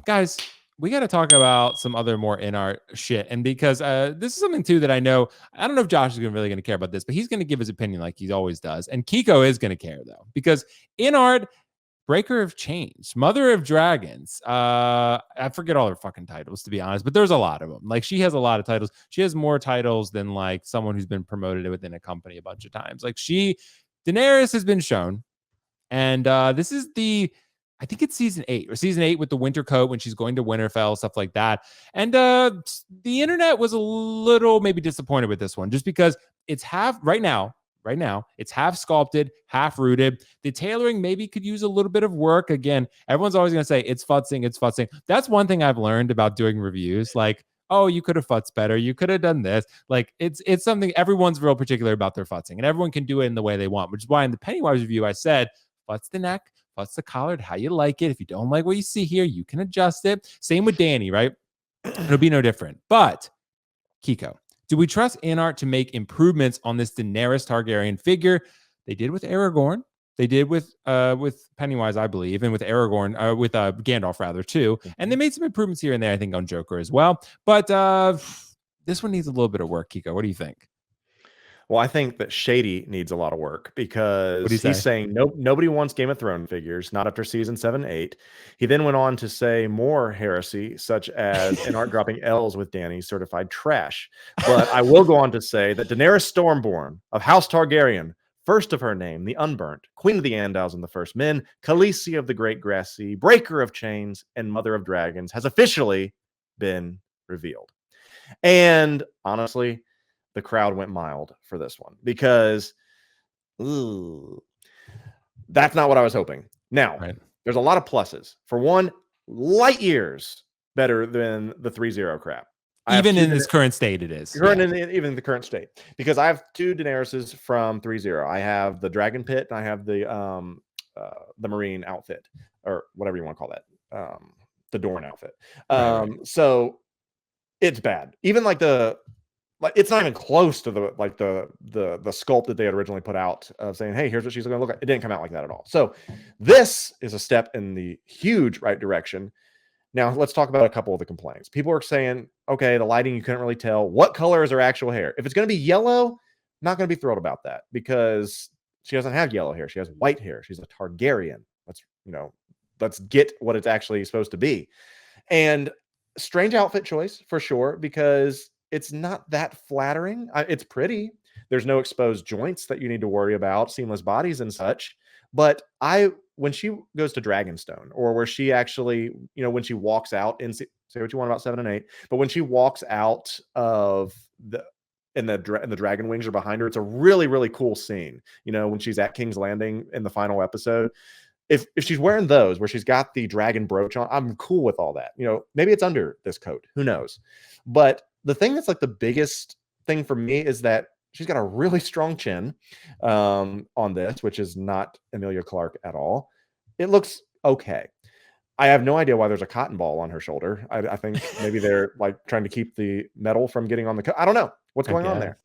Guys, we got to talk about some other more InArt shit. And because this is something too that I know, I don't know if Josh is really going to care about this, but he's going to give his opinion like he always does. And Kiko is going to care though, because InArt, Breaker of Chains, Mother of Dragons. I forget all her fucking titles, to be honest, but there's a lot of them. Like, she has a lot of titles. She has more titles than like someone who's been promoted within a company a bunch of times. Like, Daenerys has been shown. And this is I think it's season 8 with the winter coat when she's going to Winterfell, stuff like that. And the internet was a little maybe disappointed with this one, just because it's half right now, it's half sculpted, half rooted. The tailoring maybe could use a little bit of work. Again, everyone's always going to say it's futzing. That's one thing I've learned about doing reviews. Like, oh, you could have futzed better. You could have done this. Like, it's something everyone's real particular about their futzing, and everyone can do it in the way they want, which is why in the Pennywise review, I said, futz the neck, futz the collar, how you like it. If you don't like what you see here, you can adjust it. Same with Dany, right? It'll be no different. But Kiko, do we trust InArt to make improvements on this Daenerys Targaryen figure? They did with Aragorn. They did with Pennywise, I believe, and with Aragorn, with Gandalf rather too. And they made some improvements here and there, I think, on Joker as well. But this one needs a little bit of work. Kiko, what do you think? Well, I think that Shady needs a lot of work, because he's saying nobody wants Game of Thrones figures, not after season 7, 8. He then went on to say more heresy, such as InArt dropping L's with Dany, certified trash. But I will go on to say that Daenerys Stormborn of House Targaryen, first of her name, the Unburnt, Queen of the Andals and the First Men, Khaleesi of the Great Grass Sea, Breaker of Chains, and Mother of Dragons, has officially been revealed. And honestly, the crowd went mild for this one, because that's not what I was hoping. Now, there's a lot of pluses. For one, light years better than the 3-0 crap. Even in its current state, it is. Even in the current state. Because I have 2 Daenerys's from 3-0. I have the Dragon Pit, and I have the Marine outfit, or whatever you want to call that. The Dorn outfit. So it's bad. Even like it's not even close to the sculpt that they had originally put out of saying, hey, here's what she's going to look like. It didn't come out like that at all. So this is a step in the huge right direction. Now let's talk about a couple of the complaints. People are saying, okay, the lighting, you couldn't really tell what color is her actual hair. If it's going to be yellow, not going to be thrilled about that, because she doesn't have yellow hair. She has white hair. She's a Targaryen. Let's get what it's actually supposed to be. And strange outfit choice for sure, because it's not that flattering. It's pretty. There's no exposed joints that you need to worry about, seamless bodies and such. But when she goes to Dragonstone, or where she actually, when she walks out, and say what you want about 7 and 8, but when she walks out of and the dragon wings are behind her, it's a really, really cool scene. When she's at King's Landing in the final episode. If she's wearing those, where she's got the dragon brooch on, I'm cool with all that. Maybe it's under this coat. Who knows? But the thing that's like the biggest thing for me is that she's got a really strong chin on this, which is not Emilia Clarke at all. It looks okay. I have no idea why there's a cotton ball on her shoulder. I think maybe they're like trying to keep the metal from getting on the coat. I don't know what's going on there.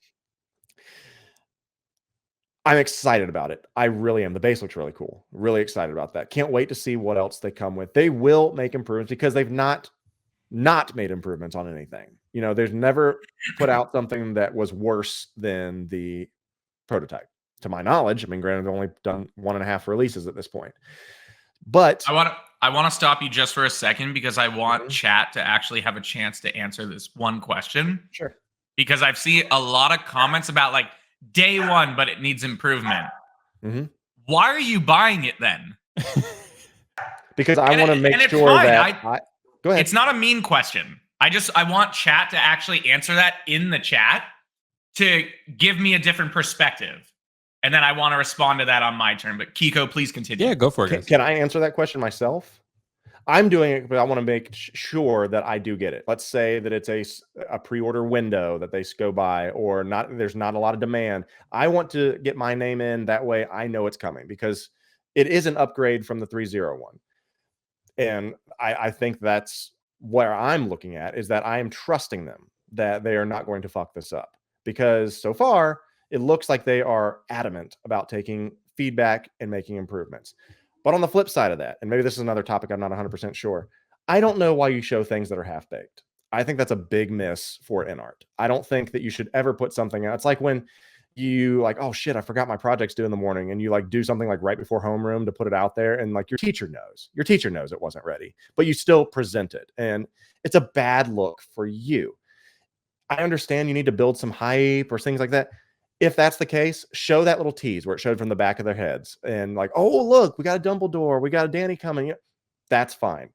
I'm excited about it. I really am. The base looks really cool. Really excited about that. Can't wait to see what else they come with. They will make improvements, because they've not made improvements on anything. There's never put out something that was worse than the prototype, to my knowledge. I mean, granted, they've only done 1.5 releases at this point. But I want to stop you just for a second, because I want chat to actually have a chance to answer this one question. Sure. Because I've seen a lot of comments about like day one, but it needs improvement. Why are you buying it then? Because I want to make sure that go ahead. It's not a mean question. I want chat to actually answer that in the chat to give me a different perspective. And then I want to respond to that on my turn. But Kiko, please continue. Yeah, go for it. Can I answer that question myself? I'm doing it, but I want to make sure that I do get it. Let's say that it's a pre-order window that they go by, or not. There's not a lot of demand. I want to get my name in. That way I know it's coming, because it is an upgrade from the 3-0 one. And I think that's where I'm looking at, is that I am trusting them that they are not going to fuck this up, because so far it looks like they are adamant about taking feedback and making improvements. But on the flip side of that, and maybe this is another topic I'm not 100% sure, I don't know why you show things that are half-baked. I think that's a big miss for InArt. I don't think that you should ever put something out. It's like when you like, oh shit, I forgot my project's due in the morning, and you like do something like right before homeroom to put it out there, and like your teacher knows it wasn't ready, but you still present it, and it's a bad look for you. I understand you need to build some hype or things like that. If that's the case, show that little tease where it showed from the back of their heads and like, oh, look, we got a Dumbledore, we got a Dany coming. That's fine.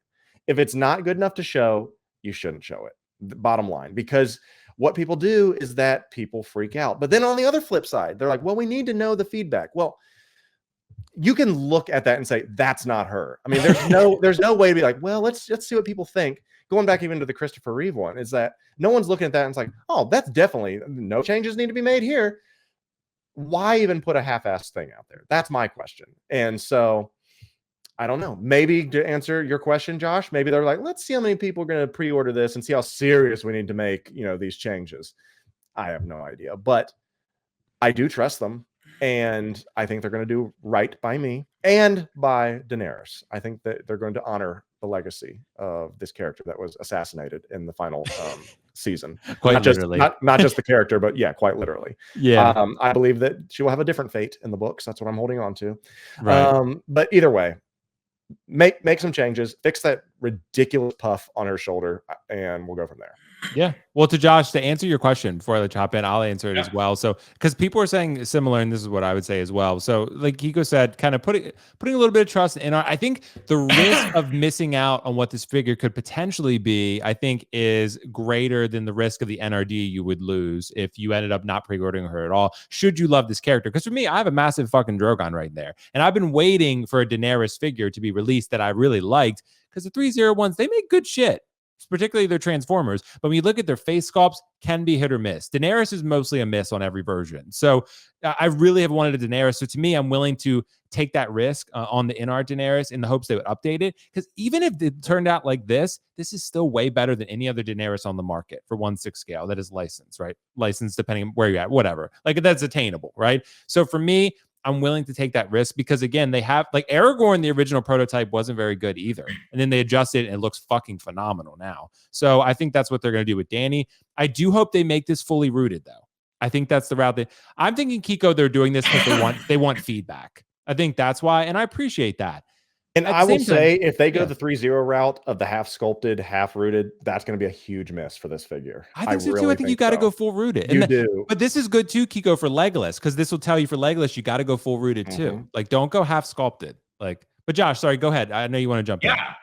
If it's not good enough to show, you shouldn't show it. Bottom line, because what people do is that people freak out. But then on the other flip side, they're like, well, we need to know the feedback. Well, you can look at that and say, that's not her. I mean, there's no way to be like, well, let's see what people think. Going back even to the Christopher Reeve one, is that no one's looking at that and it's like, oh, that's definitely no changes need to be made here. Why even put a half-assed thing out there? That's my question. And so I don't know. Maybe to answer your question, Josh, maybe they're like, let's see how many people are going to pre-order this and see how serious we need to make, these changes. I have no idea, but I do trust them. And I think they're going to do right by me and by Daenerys. I think that they're going to honor the legacy of this character that was assassinated in the final season. Quite literally. Not just the character, but yeah, quite literally. Yeah. I believe that she will have a different fate in the books. That's what I'm holding on to. Right. But either way, make some changes, fix that ridiculous puff on her shoulder, and we'll go from there. Yeah. Well, to Josh, to answer your question before I chop in, I'll answer it as well. So, because people are saying similar, and this is what I would say as well. So, like Kiko said, kind of putting a little bit of trust in our, I think the risk of missing out on what this figure could potentially be, I think, is greater than the risk of the NRD you would lose if you ended up not pre-ordering her at all. Should you love this character? Because for me, I have a massive fucking Drogon right there, and I've been waiting for a Daenerys figure to be released that I really liked, because the 301s, they make good shit, particularly their Transformers. But when you look at their face sculpts, can be hit or miss. Daenerys is mostly a miss on every version. So I really have wanted a Daenerys. So to me, I'm willing to take that risk on the InArt Daenerys in the hopes they would update it. Because even if it turned out like this is still way better than any other Daenerys on the market for 1/6 scale that is licensed, right? Licensed depending on where you're at, whatever. Like that's attainable, right? So for me, I'm willing to take that risk because, again, they have, like, Aragorn, the original prototype, wasn't very good either. And then they adjusted and it looks fucking phenomenal now. So I think that's what they're going to do with Dany. I do hope they make this fully rooted, though. I think that's the route that I'm thinking, Kiko, they're doing this because they want feedback. I think that's why, and I appreciate that. And I will say, if they go the 3-0 route of the half sculpted, half rooted, that's going to be a huge miss for this figure. I think so too. I think you got to go full rooted. You do. But this is good too, Kiko, for Legolas, because this will tell you for Legolas, you got to go full rooted too. Like, don't go half sculpted. Like, but Josh, sorry, go ahead. I know you want to jump in. Yeah.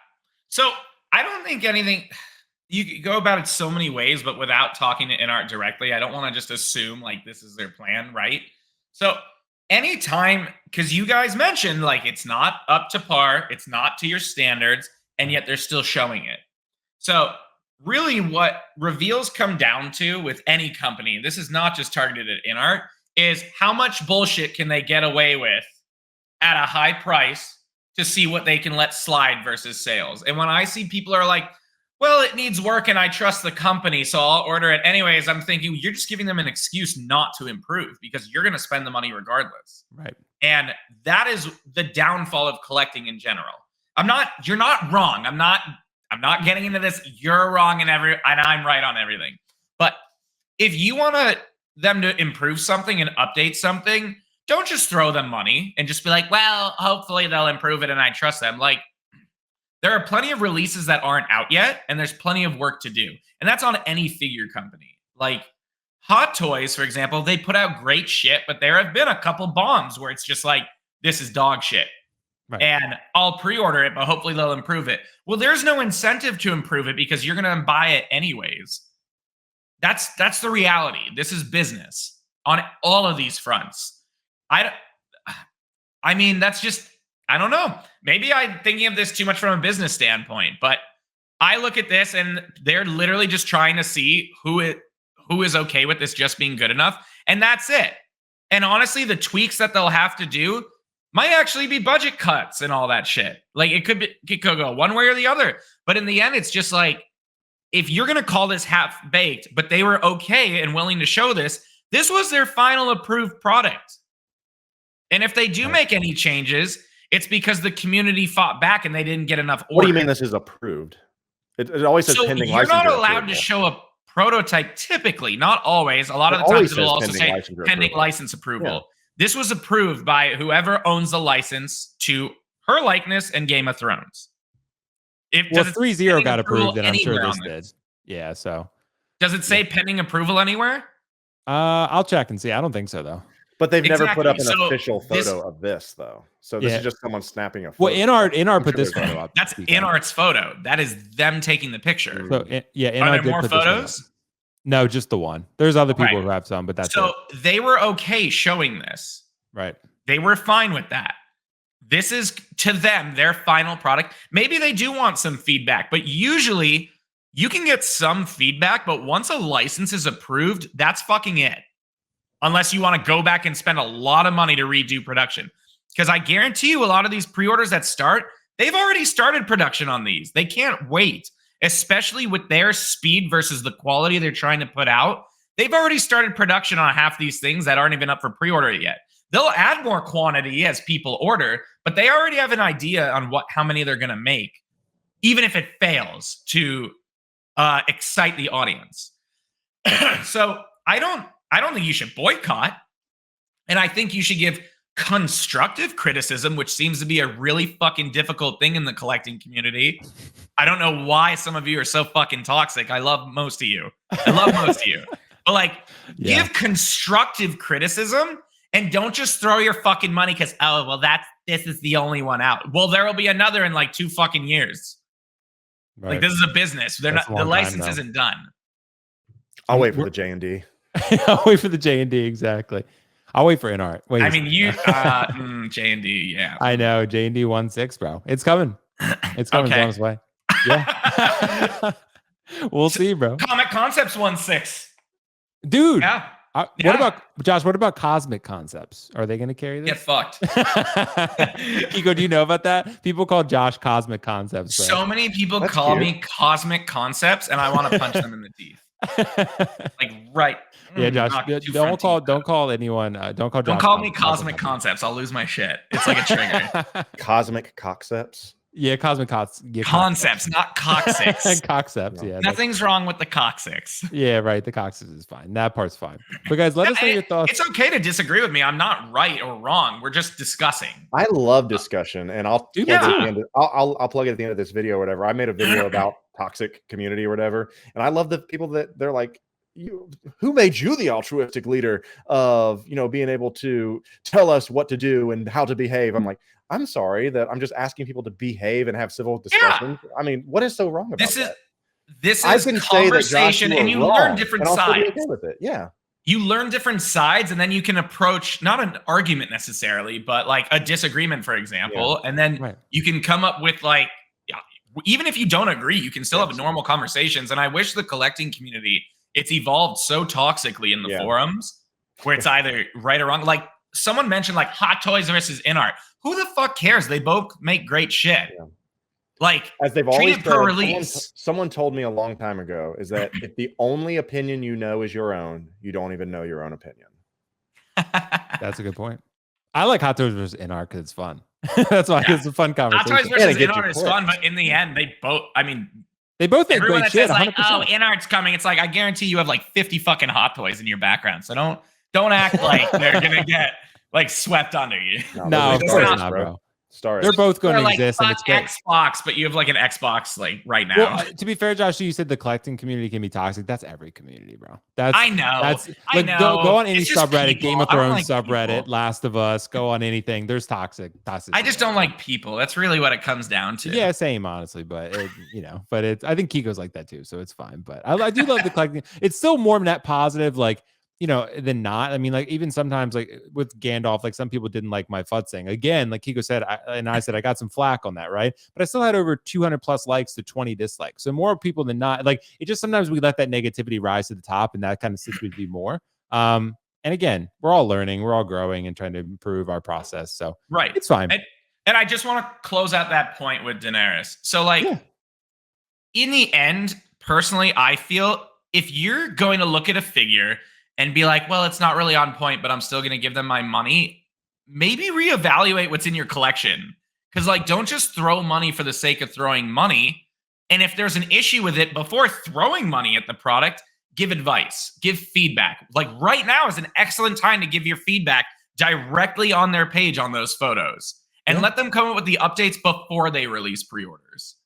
So I don't think anything. You could go about it so many ways, but without talking to InArt directly, I don't want to just assume like this is their plan, right? So anytime, because you guys mentioned like it's not up to par, it's not to your standards, and yet they're still showing it. So really what reveals come down to with any company, this is not just targeted at InArt, is how much bullshit can they get away with at a high price to see what they can let slide versus sales. And when I see people are like, well, it needs work and I trust the company, so I'll order it anyways, I'm thinking you're just giving them an excuse not to improve because you're going to spend the money regardless. Right. And that is the downfall of collecting in general. You're not wrong. I'm not getting into this. You're wrong and I'm right on everything. But if you want them to improve something and update something, don't just throw them money and just be like, well, hopefully they'll improve it and I trust them. Like, there are plenty of releases that aren't out yet, and there's plenty of work to do. And that's on any figure company. Like Hot Toys, for example, they put out great shit, but there have been a couple bombs where it's just like, this is dog shit. Right. And I'll pre-order it, but hopefully they'll improve it. Well, there's no incentive to improve it because you're going to buy it anyways. That's the reality. This is business on all of these fronts. I mean, that's just, I don't know. Maybe I'm thinking of this too much from a business standpoint, but I look at this and they're literally just trying to see who is okay with this just being good enough. And that's it. And honestly, the tweaks that they'll have to do might actually be budget cuts and all that shit. Like it could go one way or the other. But in the end, it's just like, if you're going to call this half baked, but they were okay and willing to show this was their final approved product. And if they do make any changes, it's because the community fought back and they didn't get enough orders. What do you mean this is approved? It always says So pending you're licensure not allowed approval. to show a prototype typically, not always. A lot of It the always times it'll says also pending say licensure pending approval. license approval. This was approved by whoever owns the license to her likeness and Game of Thrones. Well, Does it 3-0 pending got approval approved, and I'm sure anywhere this on did. Yeah, so Does it say pending approval anywhere? I'll check and see. I don't think so though. But they've never put up an Exactly. So official this- photo of this, though. So this Yeah. is just someone snapping a Well, photo. InArt I'm put sure this there's photo up. That's InArt's photo. That is them taking the picture. So yeah, Are InArt there did more put this one up. photos? No, just the one. There's other people Okay. who have some, but that's So it. they were okay showing this. Right. They were fine with that. This is to them their final product. Maybe they do want some feedback, but usually you can get some feedback, but once a license is approved, that's fucking it. Unless you want to go back and spend a lot of money to redo production. Because I guarantee you a lot of these pre-orders that start, they've already started production on these. They can't wait, especially with their speed versus the quality they're trying to put out. They've already started production on half these things that aren't even up for pre-order yet. They'll add more quantity as people order, but they already have an idea on how many they're going to make, even if it fails to excite the audience. So I don't think you should boycott, and I think you should give constructive criticism, which seems to be a really fucking difficult thing in the collecting community. I don't know why some of you are so fucking toxic. I love most of you. But like, give constructive criticism. And don't just throw your fucking money because, oh, well, this is the only one out. Well, there will be another in like 2 fucking years. Right. Like, this is a business. The license isn't done. I'll wait for the J&D. I'll wait for the J&D, exactly. I'll wait for InArt. Wait. I mean, J&D, yeah. I know, J&D 1.6, bro. It's coming. It's coming. Okay. It's on its way. Yeah. We'll see, bro. Comic Concepts 1.6. Dude. Yeah. What about Josh? What about Cosmic Concepts? Are they going to carry this? Get fucked. Kiko, do you know about that? People call Josh Cosmic Concepts. Bro. So many people That's call cute. me Cosmic Concepts, and I want to punch them in the teeth. Like right. Yeah, Josh. Knock 2 Don't front call. teeth Don't call anyone. Don't call. Josh Don't call me Cosmic Concepts. I'll lose my shit. It's like a trigger. Cosmic Cockceps. Yeah, Cosmic Concepts, not coccyx. Concepts. Yeah. Nothing's wrong with the coccyx. Yeah, right. The coccyx is fine. That part's fine. But guys, let us know your thoughts. It's okay to disagree with me. I'm not right or wrong. We're just discussing. I love discussion, and I'll plug it at the end I'll plug it at the end of this video or whatever. I made a video about toxic community or whatever, and I love the people that they're like, who made you the altruistic leader of, being able to tell us what to do and how to behave? I'm like, I'm sorry that I'm just asking people to behave and have civil discussions. I mean, what is so wrong about that? This I is can say that, Josh, conversation, and you wrong, learn different and I'll still be sides. okay with it. Yeah. You learn different sides, and then you can approach not an argument necessarily, but like a disagreement, for example, and then you can come up with like, even if you don't agree, you can still have normal conversations. And I wish the collecting community, it's evolved so toxically in the forums where it's either right or wrong. Like someone mentioned like Hot Toys versus InArt. Who the fuck cares? They both make great shit. Yeah. Like, as they've always said, per release. Someone told me a long time ago is that if the only opinion you know is your own, you don't even know your own opinion. That's a good point. I like Hot Toys versus InArt because it's fun. That's why it's a fun conversation. Hot Toys versus InArt is fun, but in the end, they both make great shit. Says like, oh, InArt's coming. It's like, I guarantee you have like 50 fucking Hot Toys in your background. So don't act like they're gonna get like swept under you. No, of course not, bro. They're both going to exist, and it's great. Xbox, but you have like an Xbox like right now. Well, to be fair, Josh, you said the collecting community can be toxic. That's every community, bro. I know. I know. Go on any subreddit, people. Game of Thrones like subreddit, people. Last of Us. Go on anything. There's toxic. I just don't like people. That's really what it comes down to. Yeah, same, honestly. But I think Kiko's like that too, so it's fine. But I do love the collecting. It's still more net positive, like, than not. I mean, like, even sometimes, like with Gandalf, like some people didn't like my futzing. Again, like Kiko said, I said I got some flack on that, right? But I still had over 200 plus likes to 20 dislikes. So more people than not. Like, it just sometimes we let that negativity rise to the top, and that kind of sits with me more. And again, we're all learning, we're all growing, and trying to improve our process. So it's fine. And I just want to close out that point with Daenerys. So, like, in the end, personally, I feel if you're going to look at a figure and be like, well, it's not really on point, but I'm still going to give them my money, maybe reevaluate what's in your collection. Because, like, don't just throw money for the sake of throwing money. And if there's an issue with it, before throwing money at the product, give advice, give feedback. Like right now is an excellent time to give your feedback directly on their page on those photos and let them come up with the updates before they release pre-orders.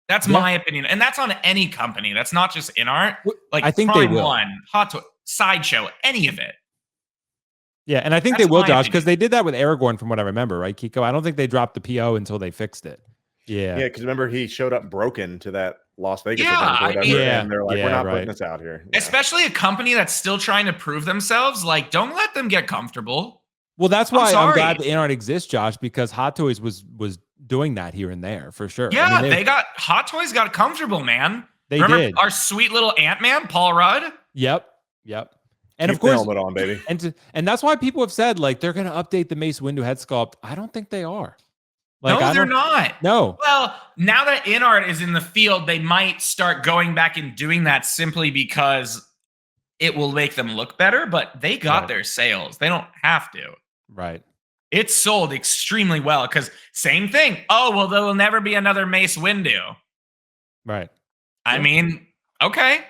That's my opinion. And that's on any company. That's not just InArt. Like I think Prime they will. One, Hot Toy, Sideshow, any of it. Yeah, and I think That's they will, my Josh, because opinion. they did that with Aragorn from what I remember, right, Kiko? I don't think they dropped the PO until they fixed it. Yeah. Yeah, because remember he showed up broken to that Las Vegas Yeah, event or I whatever, mean- and they're like, Yeah, we're not right. putting this out here. Yeah. Especially a company that's still trying to prove themselves. Like, don't let them get comfortable. Well, that's I'm why I'm sorry. glad the InArt exists, Josh, because Hot Toys was doing that here and there for sure. Yeah, I mean, Hot Toys got comfortable, man. They Remember did. our sweet little Ant-Man, Paul Rudd? Yep. And Keep of course, the helmet on, baby. and that's why people have said like they're going to update the Mace Windu head sculpt. I don't think they are. Like, No, they're not. No. Well, now that InArt is in the field, they might start going back and doing that simply because it will make them look better, but they got their sales. They don't have to. Right. It's sold extremely well because same thing. Oh, well, there will never be another Mace Windu. Right. I mean, okay.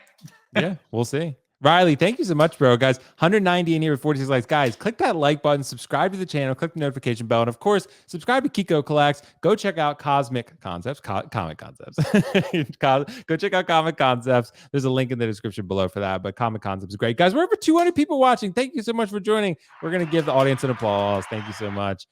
Yeah, we'll see. Riley, thank you so much, bro. Guys, 190 in here with 46 likes. Guys, click that like button, subscribe to the channel, click the notification bell, and of course, subscribe to Kiko Collects. Go check out Comic Concepts. Go check out Comic Concepts. There's a link in the description below for that, but Comic Concepts is great. Guys, we're over 200 people watching. Thank you so much for joining. We're going to give the audience an applause. Thank you so much.